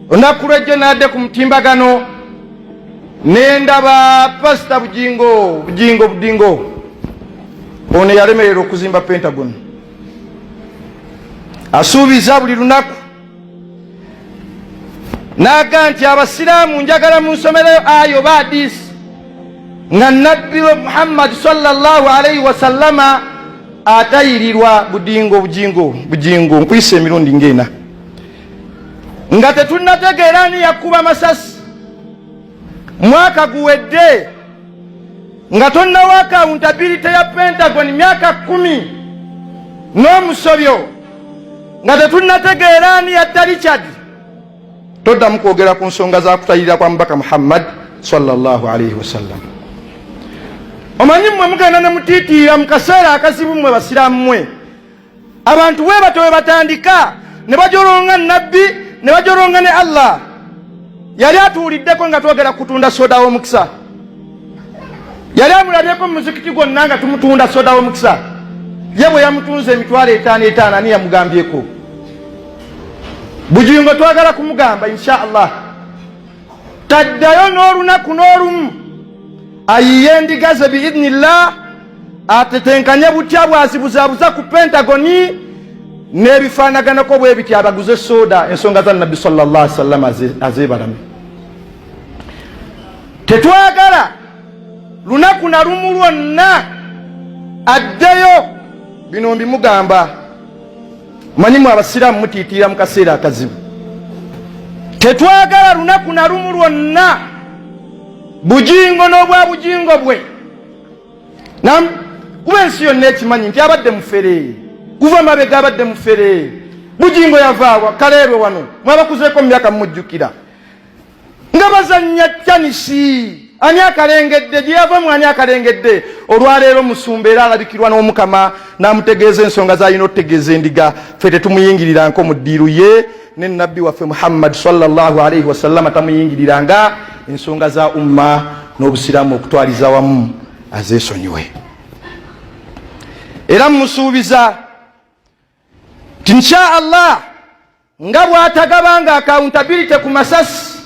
olunaku lwejjo nadde ku mutimbagano nendaba Pastor Budingo ono yalemerera okuzimba Pentagon. Asuubiza buli lunaku naga nti abasiraamu njagala munsomero ayo badis nga nabbi Muhammad sallallahu alaihi wasallama atayirirwa Budingo nkwise emirundi ngena nga tetunategeera ni yakuba masasi mwaka guwedde nga tonnawa accountability ya Pentagon myaka 10 n'omusobyo nga tetunategeera ni yatta Richard. Toddamu kwogera ku nsonga za kutayirira kwa Mubaka Muhammad sallallahu alaihi wasallam. Omanyi mmwe mugenda ne mutiitiira mu kaseera akazibu mmwe basiraamu mmwe abantu we batowe batandika ne bajoronga nabbi ne bajoronga ne Allah. Yali atuuliddeko nga twogera kutunda soda w'omukisa, yali amulabyeko mu muzikiti gwonna nga tumutunda soda w'omukisa, ye bwe yamutunze emitwalo 5 ani yamugambyeko. Budingo twagala kumugamba insha Allah taddayo n'olunaku n'olumu ayiye endiga ze biidhnillah atetenkanye butya bwazibuzaabuza ku Pentagoni n'ebifaanaganako bwe biti abaguze soda ensonga za Nabbi sallallahu alaihi wasallam azeebalame. Tetwagala lunaku na lumu lwonna addeyo bino mbimugamba. Manyimu abasiraamu mutiitiira mu kaseera akazibu. Tetwagala lunaku na lumu lwonna Budingo n'obwa Budingo bwe kuba ensi yonna ekimanyi nti abadde mufere kuva mabega abadde mufere. Budingo yavaawa kaleerwe wano mwabakuzeeko mu myaka mujjukira nga bazannya canisi ani akalengedde gye yavamu ani akalengedde. Olwaleero musumba era alabikirwa n'Omukama n'amutegeeza ensonga z'alina okutegeeza endiga. Ffe tetumuyingiriranko mu ddiiru ye ne nabbi waffe Muhammad sallallahu alaihi wasallam tamuyingiriranga ensonga za umma n'obusiraamu okutwaliza wamu azeesonyiwe. Era musuubiza ti insha Allah nga bw'atagabanga accountability ku masasi,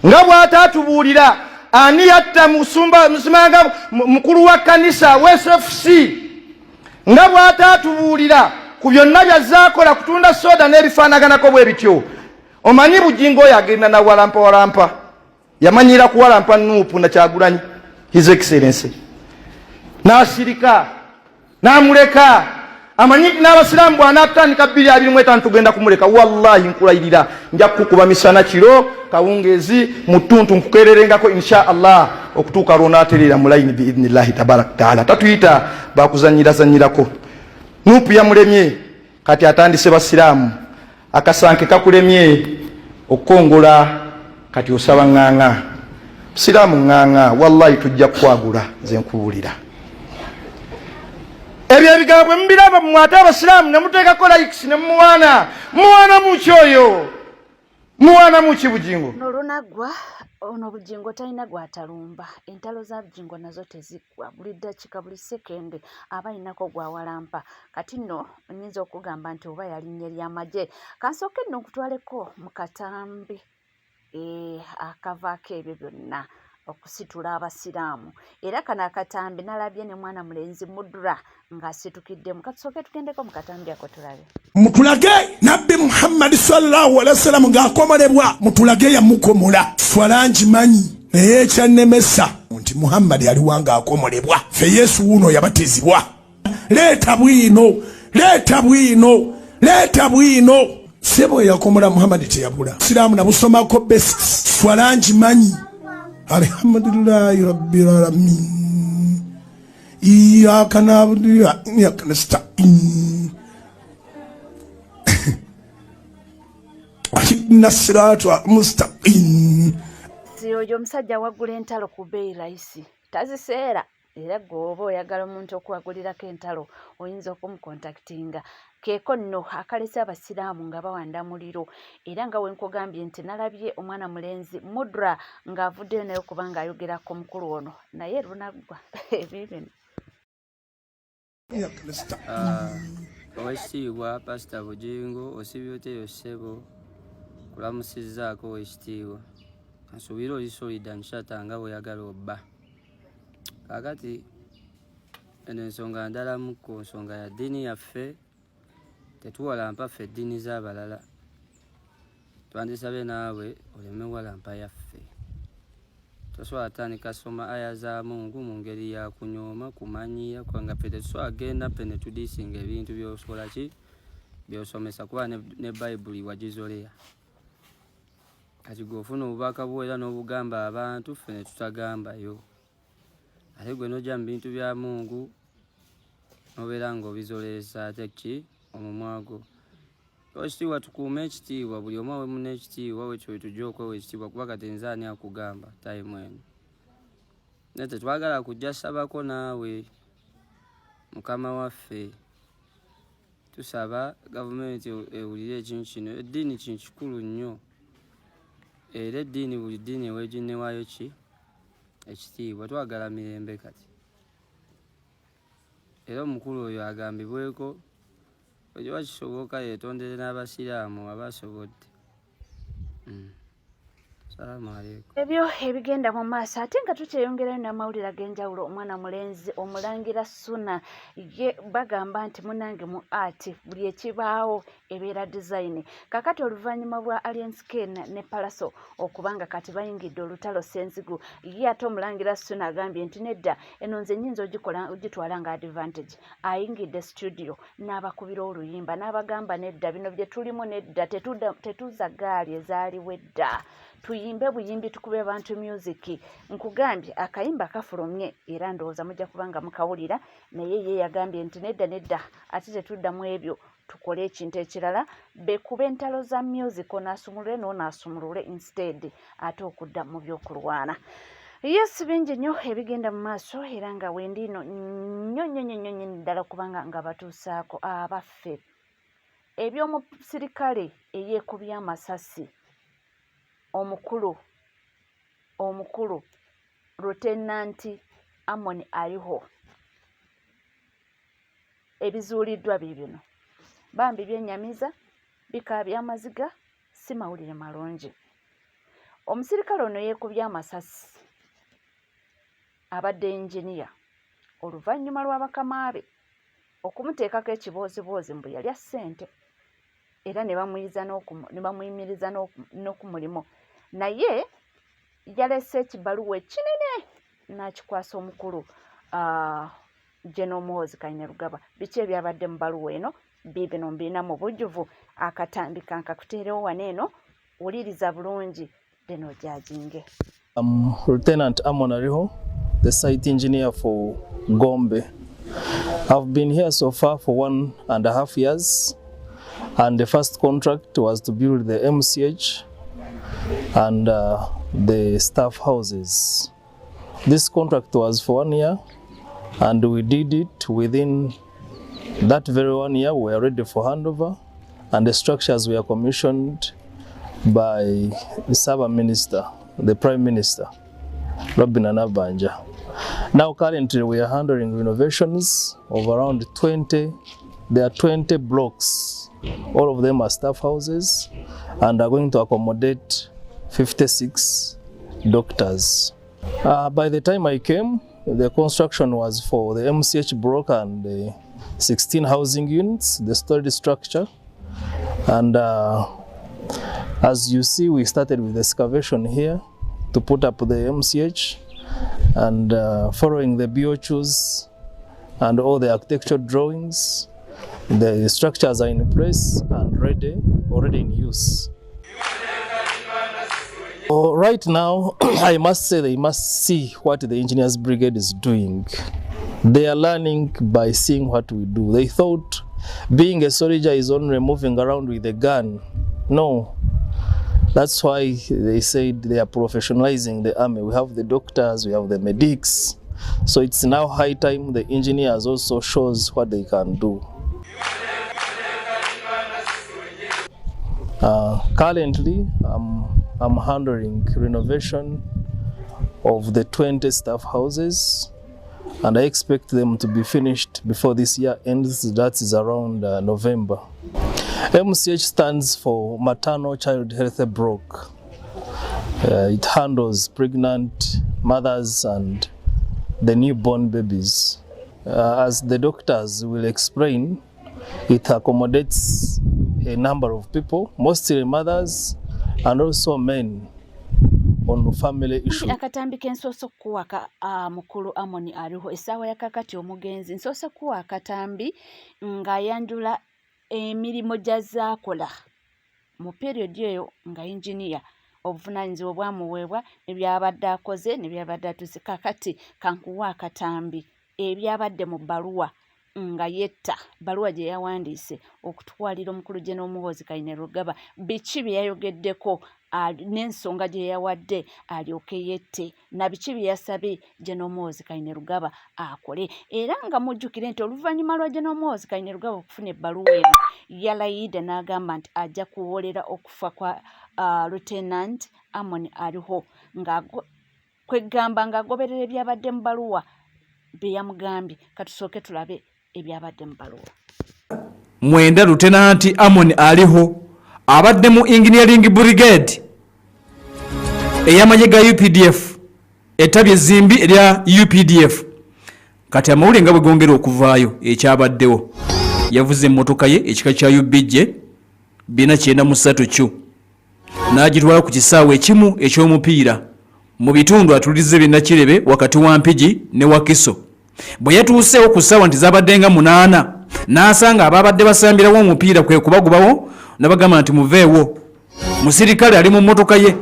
nga bw'atatubuulira ani yatta musimanga mukulu wa kanisa WSFC, nga bw'atatubuulira ku byonna byazaakola kutunda soda n'ebifaanaganako bwe bityo. Omanyi Budingo yagenda na walampa yamanyira kuwalampa Nuupu na Kyagulanyi His Excellency n'asirika n'amuleka. Amanyi n'abasiraamu bw'anaatandika 2025 tugenda kumuleka. Wallahi nkulayirira nja kukuba misana kiro kawungeezi mu ttuntu nkukeererengako insha Allah okutuuka lw'onaatereera mu layini biidhnillahi tabaraka taala. Tatuyita bakuzanyirazanyirako. Nuupu yamulemye kati atandise basiraamu. Akasanke kakulemye okukongola kati osaba nganga. Siraamu nganga wallahi tujja kwagula nze nkubuulira. Ebyo ebigambo bwe mubiraba mu ate abasiraamu ne muteekako likes ne muwaana muki oyo muwaana muki Budingo n'olunagwa ono Budingo talina gwatalumba. Entalo za Budingo nazo teziggwa buli ddakiika buli sekende aba alinako gwawalampa. Kati nno nyinza okugamba nti oba yalinnya ly'amagye. Kansooke nno nkutwaleko mu katambi akavaako ebyo byonna okusitula abasiraamu. Era kano akatambi nalabye ne mwana mulenzi Mudra ng'asitukiddemu. Katusooke tugendeko mu katambi ako tulabe. Mutulage Nabbi Muhammad sallallahu alaihi wasallam ng'akomolebwa mutulage yamukomola Swalangi manyi naye ekyannemesa nti Muhammad yaliwa ng'akomolebwa ffe Yesu wuno yabatizibwa. Leeta bwino sebo yakomola Muhammad teyabula. Siraamu nabusomako basics. Swalangi manyi alhamdulillahi rabbil alamin iyyaka na'budu wa iyyaka nasta'in ihdinas siratal mustaqim. Oyo omusajja waggula entalo ku bbeeyi layisi taziseera. Era gwoba oyagala omuntu okuwagulirako entalo oyinza okumukontaktinga. Keeko nno akalese abasiraamu nga bawanda muliro. Era nga wenkugambye nti nalabye omwana mulenzi Mudra ng'avuddeyo naye kubanga ayogerako mukulu ono naye lunaggwa ebibino. Owekitiibwa Pastor Budingo osibye oteyo ssebo kulamusizzaako ekitiibwa nsuubira oli solida nshata nga bweyagala obba kakati eno ensonga ndalamu ku nsonga ya ddiini yaffe tetuwalampa ffe eddiini z'abalala twandisabye naawe oleme walampa yaffe tosobola tandika soma aya za Mungu mu ngeri ya kunyooma kumanyiira kubanga ffe tetusobola genda ffe ne tudiisinga ebintu by'osobola ki by'osomesa kuba ne bayibuli wagizolera kati gw'ofuna obubaka bwo era n'obugamba abantu ffe ne tutagambayo ate gwe n'ojja mu bintu bya Mungu n'obeera ng'obizoleesa ate ki omumwa gwo ekitiibwa tukuume ekitiibwa buli omu awe muna ekitiibwa wekyo tujja okwewa ekitiibwa kuba kati nze ani akugamba tayimu eno naye tetwagala kujja sabako naawe mukama waffe tusaba gavumenti ewulire ekintu kino eddiini kintu kikulu nnyo era eddiini buli ddiini eweeginewaayo ki ekitiibwa twagala mirembe kati era omukulu oyo agambibweko ojo wakisoboka yetondere n'abasiraamu abasobodde salaamu aleikum ebyo ebigenda mu maaso ate nga tukyeyongerayo n'amawulire ag'enjawulo omwana mulenzi omulangira Suna ye bagamba nti munange mu art buli ekibaawo ebeera design kakati oluvannyuma bwa Alliance Ken ne Palaso okubanga kati bayingidde olutalo Senzigu ye ate omulangira Suna agambye nti nedda eno nze nnyinza ogitwala nga advantage ayingidde studio n'abakubira oluyimba n'abagamba nedda bino bye tulimu nedda tetuza gaali ezaaliwo edda tuyimbe buyimbi tukube bantu music nkugambye akayimba kafulumye era ndowooza mujja kubanga mukawulira naye ye yagambye nti nedda ate tetuddamu ebyo tukole ekintu ekirala bekube entalo za music onaasumulule n'onaasumulule instead ate okudda mu by'okulwana yes bingi nnyo ebigenda mu maaso era nga wendiino nnyo ddala kubanga nga batuusaako abaffe eby'omusirikale eyeekubye amasasi omukulu Lieutenant Amon aliho ebizuuliddwa bibino bambi byennyamiza bika byamaziga si mawulire malungi omusirikale ono yeekubye amasasi abadde engineer oluvannyuma lw'abakamaabe okumuteekako ekibooziboozi mbu yalya ssente era ne bamuyimiriza n'okumulimu naye yalese ekibaluwa ekinene n'akikwasa omukulu General Muhoozi Kainerugaba biki ebyabadde mu baluwa eno bibino mbirina mu bujjuvu akatambi kankakuteerewo wano eno wuliriza bulungi then ojajinge. Lieutenant Amon Ariho, the site engineer for Gombe. I've been here so far for 1.5 years, and the first contract was to build the MCH and the staff houses. This contract was for 1 year, and we did it within that very 1 year. We were ready for handover, and the structures were commissioned by the Saba Minister, the Prime Minister, Robin Anabanja. Now currently we are handling renovations of around 20. There are 20 blocks. All of them are staff houses and are going to accommodate 56 doctors. By the time I came, the construction was for the MCH block and the 16 housing units, the storage structure. And as you see, we started with excavation here to put up the MCH, and following the BOQs and all the architectural drawings, the structures are in place and already in use. Right now, I must say they must see what the Engineers Brigade is doing. They are learning by seeing what we do. They thought being a soldier is only moving around with a gun. No. That's why they said they are professionalizing the army. We have the doctors, we have the medics. So it's now high time the engineers also shows what they can do. Currently, I'm handling renovation of the 20 staff houses, and I expect them to be finished before this year ends. That is around November. MCH stands for Maternal Child Health Block. It handles pregnant mothers and the newborn babies. As the doctors will explain, it accommodates a number of people, mostly mothers and also men on family issues. Akatambi kensoso kuwaka mukulu Amoni aliho esawa yakakati omugenzi nsoso kuwa akatambi nga yanjula emirimu gyazaakola mu period eyo nga engineer obuvunanyizibwa bwamuweebwa ebyabadde akoze nebyabadde atuuse kakati kankuwa akatambi ebyabadde mu bbaluwa nga yetta bbaluwa gye yawandiise okutwalira omukulu General Muhoozi Kainerugaba biki bye yayogeddeko n'ensonga gye yawadde alyoke yette na biki bye yasabye General Muhoozi Kainerugaba akole era nga mujjukire nti oluvannyuma lwa General Muhoozi Kainerugaba okufuna ebbaluwa eno yalayidde n'agamba nti ajja kuwolera okufa kwa Lieutenant Amoni aliho nga kwegamba ng'agoberera ebyabadde mu bbaluwa bye yamugambye. Katusooke tulabe ebyabadde mu bbaluwa. Mwenda Lieutenant Amoni aliho abadde mu engineering brigade ey'amagye ga UPDF ettabye zimbi erya UPDF kati amawulire nga bwe gongera okuvaayo ekyabaddewo yavuze emmotoka ye ekika kya UBJ 493 n'agitwala ku kisaawe ekimu eky'omupiira mu bitundu atulize Binakirebe wakati wa Mpigi ne Wakiso. Bwe yatuuseewo ku ssaawa nti zabaddenga 8 n'asanga ababadde basambirawo omupiira kwe kubagubawo n'abagamba nti muveewo. Musirikale ali mu mmotoka ye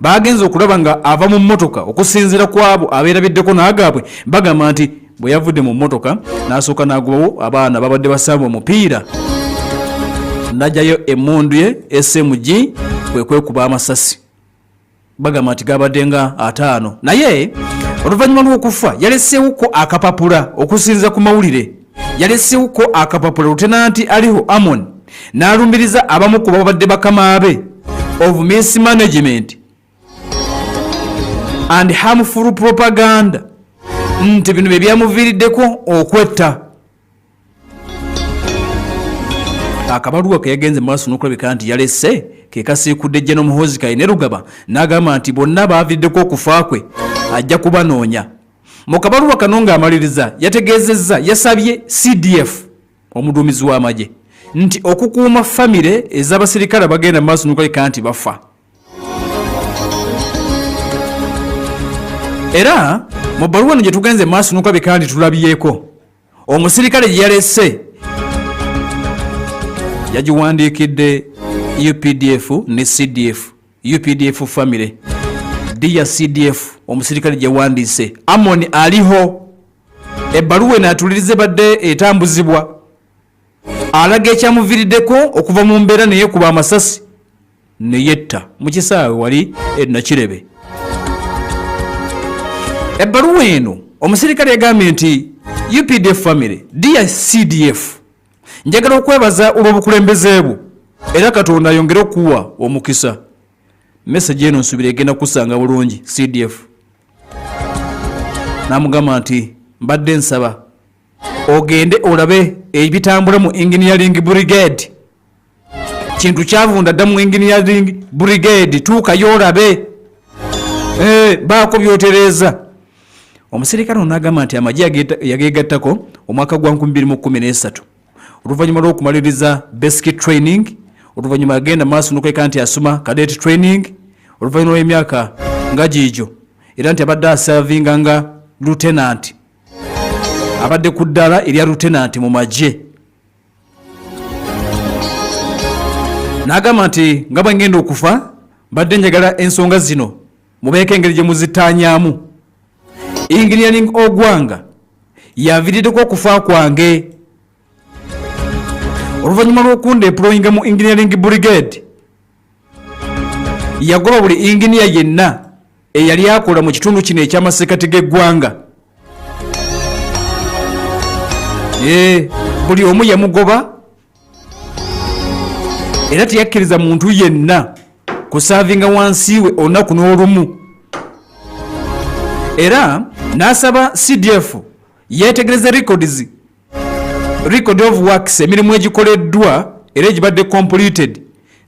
bagenze okulaba nga ava mu mmotoka okusinziira ku abo abeerabiddeko n'agaabwe bagamba nti bwe yavudde mu mmotoka n'asooka n'agubawo abaana babadde basamba omupiira n'ajjayo emmundu ye SMG kwe kwekuba amasasi bagamba nti gabadde nga 5 naye oluvannyuma lw'okufa yalesewuko akapapula okusinziira ku mawulire yalesewuko akapapula Lieutenant aliho Amon n'alumbiriza abamu ku babadde bakamaabe of mismanagement and harmful propaganda nti bino bye byamuviiriddeko okwetta. Akabaluwa ke yagenze maaso n'okulabika nti yalese ke kasiikudde General Muhoozi Kainerugaba n'agamba nti bonna baaviiriddeko okufa kwe ajja kubanoonya. Mu kabaluwa kano ng'amaliriza yategeezezza yasabye CDF omuduumizi w'amagye nti okukuuma famire ez'abasirikale bagenda maaso n'okulabika nti bafa. Era mu bbaluwa eno gye tugenze maaso n'okulabika nti tulabyeko omusirikale gye yalese yagiwandiikidde UPDF ne CDF. UPDF family Dear CDF omusirikale gye wandiise Amoni aliho ebbaluwa eno atulirize badde etambuzibwa alaga ekyamuviiriddeko okuva mu mbeera ne yeekuba amasasi ne yetta mu kisaawe wali Nakirebe. Ebbaluwa eno omusirikale yagambye nti UPDF family Dear CDF njagala okwebaza olw'obukulembeze bwo era Katonda ayongere okuwa omukisa. Message eno nsubira egenda kusanga bulungi CDF. Namugamba nti mbadde nsaba ogende olabe ebitambula mu engineering brigade. Kintu kyavunda dda mu engineering brigade tuukayo olabe baako byotereeza. Omusirikale n'agamba nti amagye yageegattako omwaka gwa 2013 oluvannyuma lw'okumaliriza basic training oluvannyuma agenda maaso n'okuleka nti asoma cadet training oluvannyuma lw'emyaka nga giigyo era nti abadde aservinga nga lieutenant abadde ku ddala erya lieutenant mu magye. N'agamba nti nga bwe ngenda okufa mbadde njagala ensonga zino mubeeko engeri gye muzitaanyaamu. Engineering Ogwanga yaviiriddeko okufa kwange oluvannyuma lw'okundeployinga mu engineering brigade. Yagoba buli engineer yenna eyali akola mu kitundu kino eky'amasekati g'eggwanga. Buli omu yamugoba era teyakkiriza muntu yenna kusaavinga wansi we olunaku n'olumu. Era n'asaba CDF yeetegereza record of works emirimu egikoleddwa era egibadde completed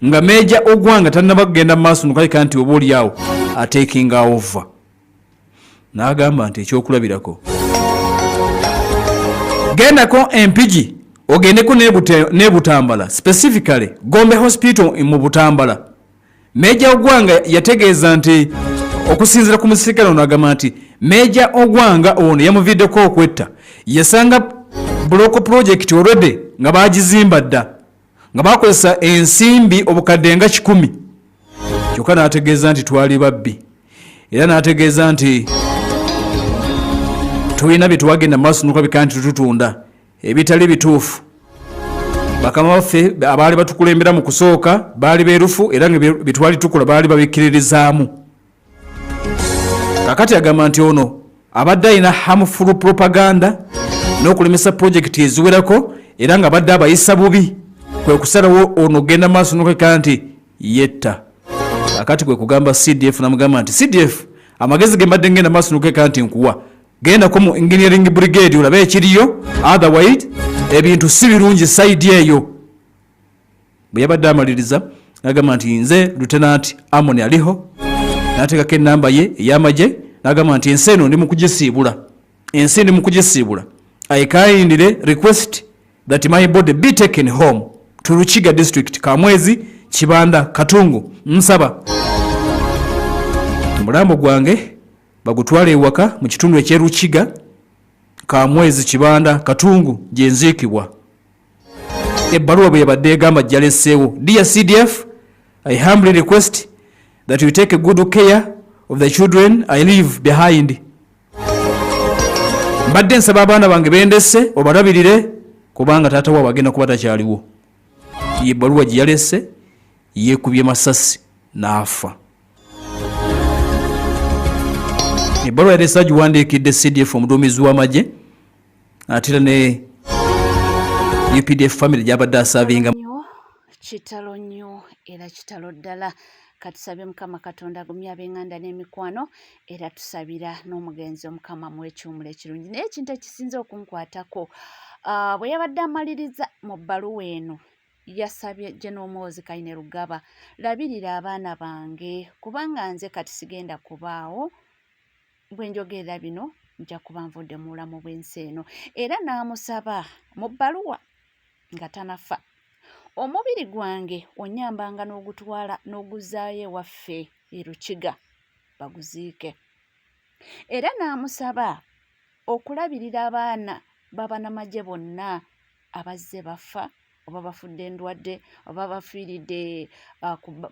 nga Meja Ogwanga tannaba kugenda mu maaso nukaleka nti oba oli awo atakinga over. N'agamba nti ekyokulabirako gendako Empigi ogendeko ne Butambala, specifically Gombe Hospital mu Butambala. Meja Ogwanga yategeeza nti okusinzira ku musirikale ono agamba nti Meja Ogwanga ono yamuviddeko okwetta yasanga block project already nga bagizimba dda nga bakozesa ensimbi obukadde nga 10. Kyokka n'ategeeza nti twali babbi era n'ategeeza nti tulina bye twagenda maaso nukulabika nti tutunda ebitali bituufu. Bakama baffe abaali batukulembera mu kusooka baali beerufu era nga bitwali tukola baali babikiririzaamu. Kakati agamba nti ono abadde alina harmful propaganda n'okulemesa projekiti eziwerako era nga abadde abayisa bubi kwe kusalawo ono genda maaso n'okulabika nti yetta. Kakati kwe kugamba CDF namugamba nti CDF amagezi ge mbadde ngenda maaso n'okulabika nti nkuwa genda ko mu engineering brigade olabe ekiriyo, otherwise ebintu si birungi side eyo. Bwe yabadde amaliriza n'agamba nti nze Lieutenant Amon aliho n'ateekako ennamba ye ey'amagye n'agamba nti ensi eno ndi mu kugisiibula. I kindly request that my body be taken home to Ruchiga district, Kamwezi, Kibanda, Katungu. Nsaba omulambo gwange bagutwale ewaka mu kitundu ekyerukiga Kamwezi, Kibanda, Katungu gye nziikibwa. Ebbaluwa bwe yabadde egamba gyaleseewo. Dear CDF, I humbly request that you take a good care of the children I leave behind. Mbadde nsaba abaana bange bendese obalabirire kubanga taata waabwe agenda kuba takyaliwo. Ebbaluwa gye yalese yeekubye masasi n'afa. Ebbaluwa yalese agiwandiikidde CDF omuduumizi w'amagye ate ne UPDF family gy'abadde asaavinga. Kitalo nnyo era kitalo ddala. Katusabye Mukama Katonda agumye ab'enganda n'emikwano era tusabira n'omugenzi Omukama mu ekyumula ekirungi. Naye ekintu ekisinze okunkwatako bwe yabadde amaliriza mu bbaluwa eno yasabye General Muhoozi Kainerugaba, labirira abaana bange kubanga nze kati sigenda kubaawo, bwe njogerera bino nja kuba nvudde mu bulamu bw'ensi eno. Era n'amusaba mu bbaluwa nga tanafa, omubiri gwange onyambanga n'ogutwala n'oguzaayo ewaffe e Rukiga baguziike. Era n'amusaba okulabirira abaana b'abannamagye bonna abazze bafa oba bafudde endwadde oba bafiiridde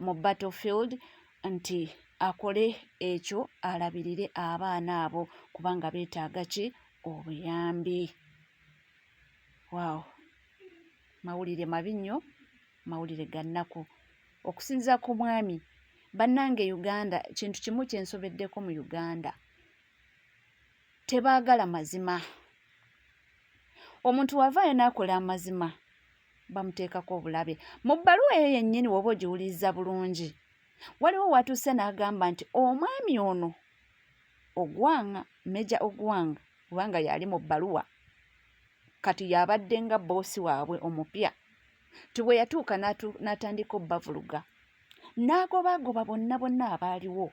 mu battlefield, nti akole ekyo alabirire abaana abo kubanga beetaaga ki? Obuyambi. Wow, mawulire mabi nnyo, mawulire ga nnaku. Okusinziira ku mwami bannange Uganda, kintu kimu kye nsobeddeko mu Uganda, tebaagala mazima. Omuntu wavaayo n'akola amazima bamuteekako obulabe. Mu bbaluwa eyo yennyini woba ogiwuliriza bulungi, waliwo watuuse n'agamba nti omwami ono Ogwanga, Meja Ogwanga, kubanga yali mu bbaluwa kati yabadde nga boosi waabwe omupya, tibwe yatuuka n'atandika obbavuluga n'agobagoba bonna abaaliwo.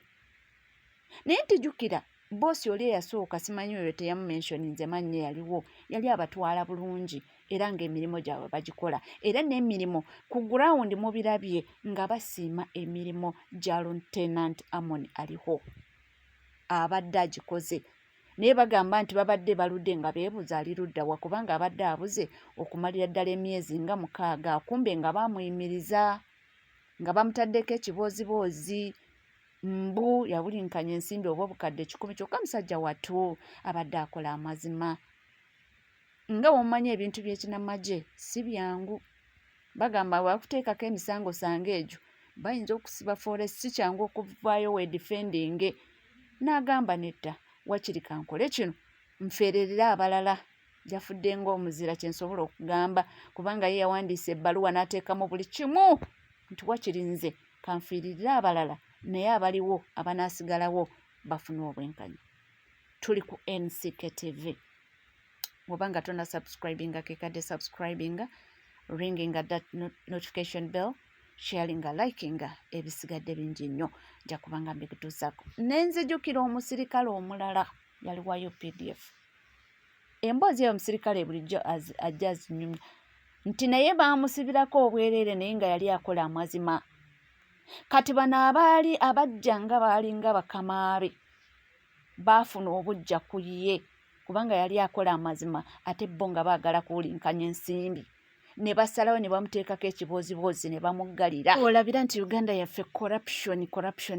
Naye ntijjukira boosi oli eyasooka, simanyi oyo teyamumensioninze mannya yaliwo, yali abatwala bulungi era ng'emirimu gyabwe bagikola, era n'emirimu ku gurawundi mubirabye nga basiima emirimu gya Lieutenant Amon aliho abadde agikoze. Naye bagamba nti babadde baludde nga beebuuza alirudda wa, kubanga abadde abuze okumalira ddala emyezi nga 6, akumbe nga bamuyimiriza nga bamutaddeko ekibooziboozi. Mbu yawulinkanya ensimbi oba obukadde 10, kyokka musajja wattu abadde akola amazima. Nga womanyi ebintu by'ekinamagye si byangu. Bagamba bakuteekako emisango sanga egyo bayinza okusiba forest, si kyangu okuvaayo weedifendinge. N'agamba nedda, wakiri kankole kino nfererere abalala. Jafudde ng'omuzira kye nsobola okugamba kubanga ye yawandiisa ebbaluwa n'ateekamu buli kimu nti wakiri nze kanfiiririre abalala naye abaliwo abanaasigalawo bafune obwenkanya. Tuli ku NCK TV. Bw'obanga tonna subscribinga kekadde subscribinga ringing that notification bell, sharing liking ebisigadde bingi nnyo nja kubanga mbikutuusako. Nenzijukira omusirikale omulala yaliwayo PDF. Emboozi eyo omusirikale bulijjo ajja azinyumya nti naye baamusibirako obwereere naye nga yali akola amazima. Kati bano abaali abajja nga baali nga bakamaabe baafuna obujja ku ye kubanga yali akola amazima ate bo nga baagala kuwulinkanya ensimbi. Ne basalawo ne bamuteekako ekibooziboozi ne bamuggalira. Olabira nti Uganda yaffe corruption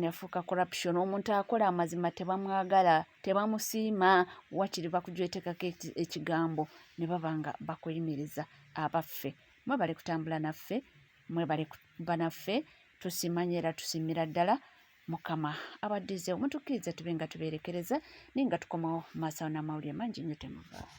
yafuuka corruption. Omuntu akola amazima tebamwagala, tebamusiima, wakiri bakujwetekako ekigambo ne baba nga bakuyimiriza abaffe. Mwebale kutambula naffe, mwebale kuba naffe, tusimanye era tusimira ddala Mukama abaddize omutukkiriza tube nga tubeerekereza naye nga tukomawo maasawo n'amawulire mangi nnyo temuvaawo.